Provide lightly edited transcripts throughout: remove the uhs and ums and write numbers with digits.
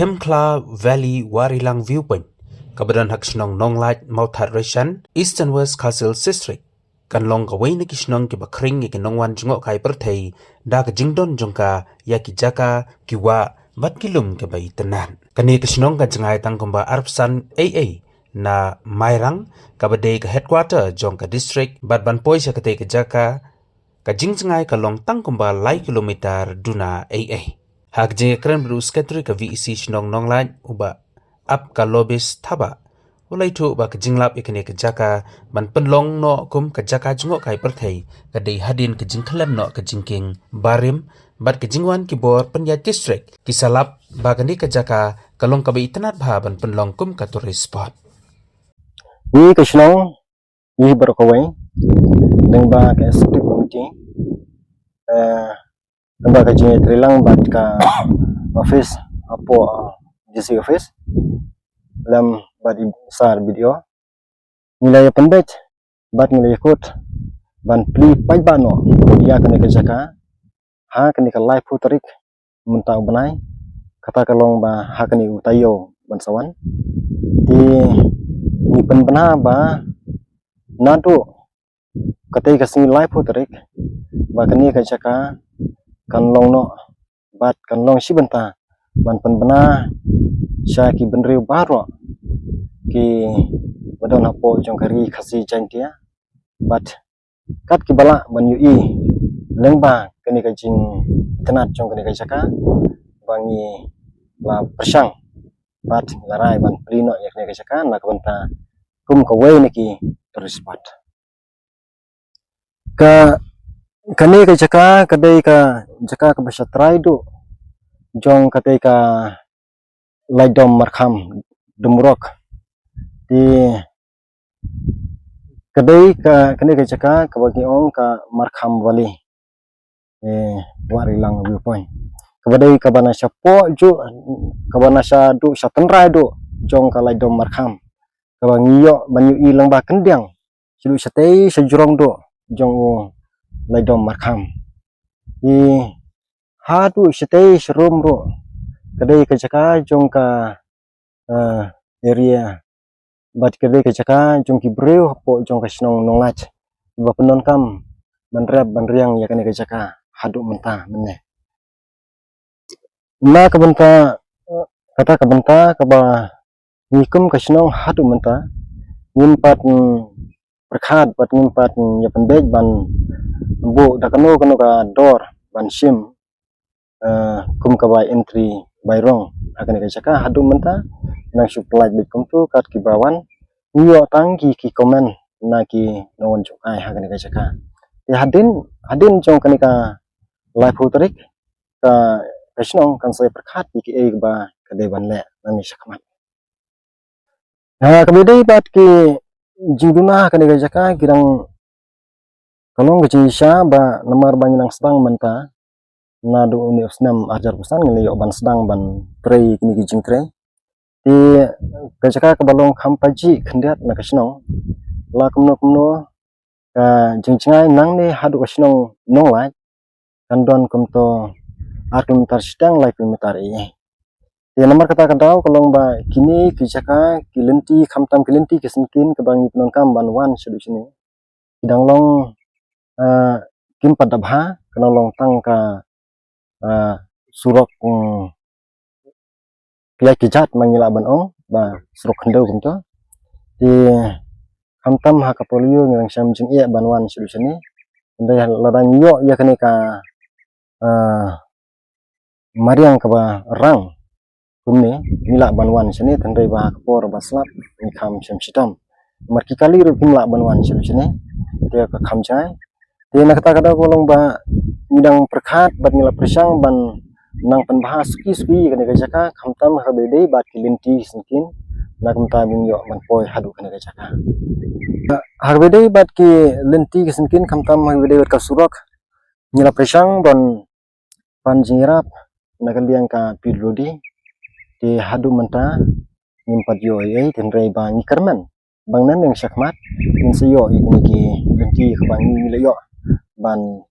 Hemkla Valley Warilang Viewpoint, Kabadan Hakshnong Nonglight Mauthat Reshan, East and West Castle District. Kan long kaway na kishnong kibakring ikinongwan jungok kay pertay, da ka jingdon jongka, yaki jaka, kiwa, bat kilum kibay tanan. Kani kishnong ka jangay tangkumba Arpsan AA, na Mayrang, kabade ka headquarter jongka district, bat banpoy siya katay ka jaka, ka jingjangay ka long tangkumba lay kilometer duna AA. Hak jing kren berus katri ka VEC shnong nonglan uba ap ka lobis taba. Ulay tu ba ka jinglap ikani ka jaka ban penlong no kum ka jaka jungok kai perthai ka dei hadin ka jingkhalam no ka jingking barim bat ka jingwan ki bor penya district kisalap ba ka ni ka jaka kalong ka bai tanat bha ban penlong kum ka tourist spot. Ni ka shnong ni berkawai leng ba ka executive committee ba ka jing trilang bat ka office apo DC office lam bat sar video nilai pendet bat nilai ikut ban pli pai bano dia kena ke jaka ha kena ke live putrik muntau benai kata kalong ba ha kena utayo ban sawan di ni penbena ba nado kata ke sing live putrik ba kena ke jaka kan long no bat kan long si benta ban penbena sya ki benriu baro ki badon hapo jong kari khasi jantia bat kat ki bala ban ui lengba keni ka jing tenat jong keni ka jaka bangi la persang bat larai ban prino yak keni ka jaka na kabanta kum ka wei niki terispat ka kani ka jaka kadai ka jaka ka basha trai do jong kadai ka laidom markham dumrok di kadai ka kani ka jaka ka bagi ong ka markham valley Warilang Viewpoint kabadai ka bana syapo ju ka bana sya du syatenrai do jong ka laidom markham ka bangi yo banyu ilang ba kendang silu syatei sejurong do jong laidom markham di hadu syatei serum do kadai ka jaka jong ka area bat kadai ka jaka jong ki breu hapo jong ka snong nongat ba penon kam banrep banriang ya kani ka jaka hadu menta mene na ka benta kata ka benta ka ba nikum ka snong hadu menta nimpat perkhat bat nimpat ya pendej ban bu dakano kano ka door ban sim kum ka by entry by wrong akan ka jaka hadu menta nang supply bikum tu kat ki bawan niyo tangki ki komen na ki nongon jok ai ha ka jaka ya hadin jong kanika live putrik ka kasnong kan saya perkhat ki e ba ka dewan le nami sakmat ha kabidai bat ki jingduna kanika jaka kirang kalong kecisa ba nomor banyak sedang menta nadu uni usnam ajar pesan ngeliyo ban sedang ban trei kini ki jingtrei di kajaka kabalong kampaji kendiat na kasnong la kumno ka jingcingai nang ni hadu kasnong nonglai kandon kumto kilometer sedang lai kilometer i di nomor kata kadau kalong ba kini kajaka kilenti kamtam kilenti kesenkin kebangi penongkam ban wan sedu sini kidang long kim padabha kanalong tangka surok kiai kijat mangila ban ong ba surok kendau kumto di kamtam ha kapolio ngang sam jing e banwan solusione ndai ladang yo ya kene ka mariang ka ba rang kumne mila banwan sini tandai ba kapor ba slap ni kham sam sitam marki kali ru kimla banwan solusione dia ka kham jai dia nak kata kada kolong ba midang perkhat bat ngila persang ban nang penbahas suki kene ka jaka kamtam ha bedei bat kilinti singkin nak mta bing yo man poi hadu kene ka jaka ha bedei bat ki lenti singkin kamtam ha bedei bat ka surok ngila persang ban panjirap nak liang ka pidrodi di hadu menta nimpat yo ai tenrei ba ngikerman bang nan yang sakmat in seyo ikni ki lenti ka bang ngila yo ban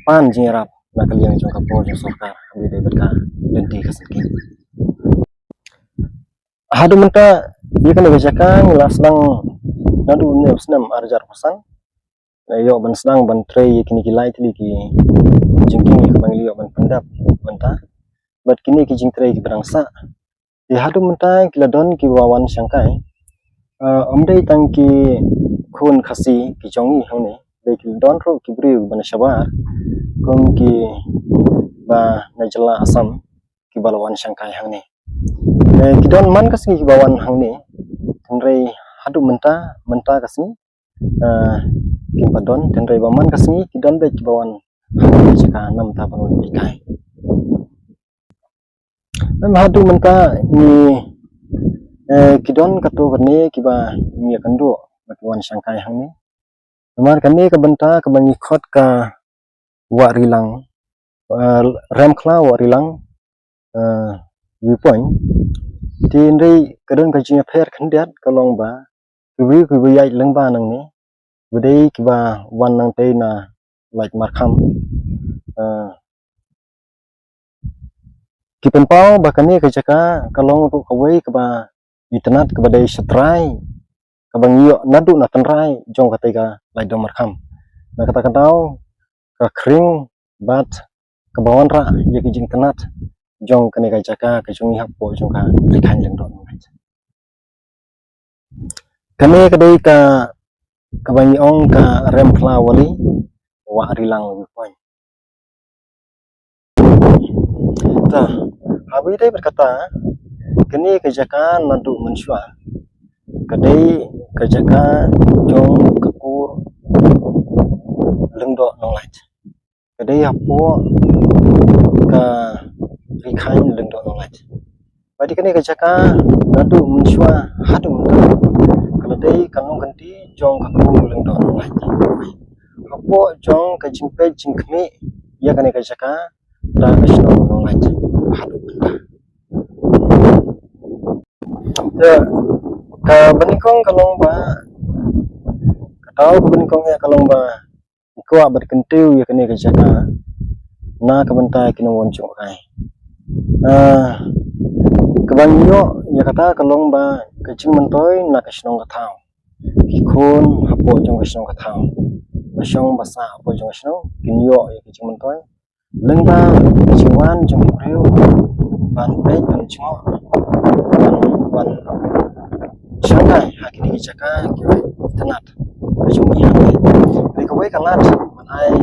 pan jirap nak liang jong kapor jong sorkar bede berka lenti kesenkin hadu menta dia kan gajakan laslang nadu ne senam arjar pesan yo ban sedang ban tray kini kilai tili ki jingking ki bang liyo ban pendap menta bat kini ki jing tray ki berangsa di hadu menta kila don ki wawan sangkai omdei tang ki khun khasi ki jongi hone dei ki don ro ki briu ban shabar kom ki ba najla asam ki balwan sangkai hane ki don man kasni ki bawan hangni tenrei hadu menta kasni kim padon tenrei baman kasni ki don be ki bawan hangni jika nam ta bangun ikai hadu menta ni ki don katu kene ki ba mi kandu bawan sangkai hangni mar kene ka benta ka bangi khot ka wa rilang rem khla wa rilang viewpoint tin ri kadon ka jing pher khandiat kalong ba kubri ku yai lang ba nang ni budai ki ba wan nang te na like markham ki pen pau ba kani ka jaka kalong tu kawai ka ba internet ka ba dai satrai ka bang yo nadu na tanrai jong ka te ka like dong markham na kata katau ka kring bat ka bawan ra ye ki jing tanat jong kani ka jaka ka jong hap po jong ka rikhan leng don kani ka dei ka kabangi ong ka rem khla wali wa rilang lebih poin ta habi dei berkata kini kejaka nadu mensua kadai kejaka jong kakur lengdo nonglat kadai apo ka rikhain lengdo nonglat badi kini kejaka nadu mensua hadu kalau dei kanong ganti jong kakur lengdo nonglat apo jong ka jingpe jingkni ya kani kejaka da kasno nonglat hadu ya ka benikong kalong ba katau ka benikong ya kalong ba ko berkentiu ya kene ka jaka na ka benta kinawon chung kai ka banyo ya kata kalong ba ka jing mentoy na ka snong ka thau ki khon hapo jong ka snong ka thau masyong basa hapo jong ka snong kinyo ya ka jing mentoy lengba jiwan jong priu ban pe ban chung ban shangai hakini ki jaka ki tanat ka jong ya ni ka wei kalat man ai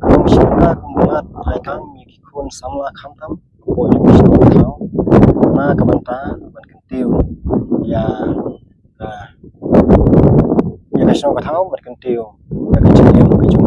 kalong shanga kumlat ai kam mi ki khon samla kham tham hapo jong ka snong ka thau na ka banta ban kentiu ya ya ka snong ka thau ban kentiu ya ka jing ka jong